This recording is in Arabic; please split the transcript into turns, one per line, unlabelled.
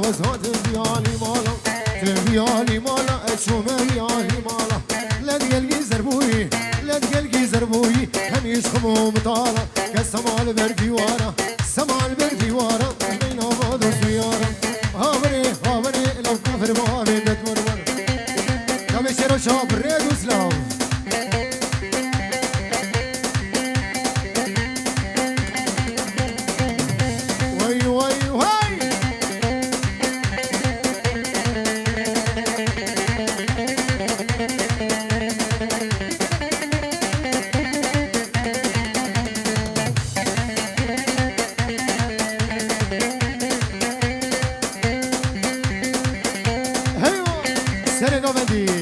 باز ها تنبیالی مالا تنبیالی مالا اشومریالی مالا لدگل زربوی لدگل زربوی همیش خموم طالا كالسمال برديوارا سمال برديوارا بين أباد وسيارا هابري هابري لو كفر بابي بتمرمر كم شرو شاب ريد وسلام وي وي وي سر نوبدی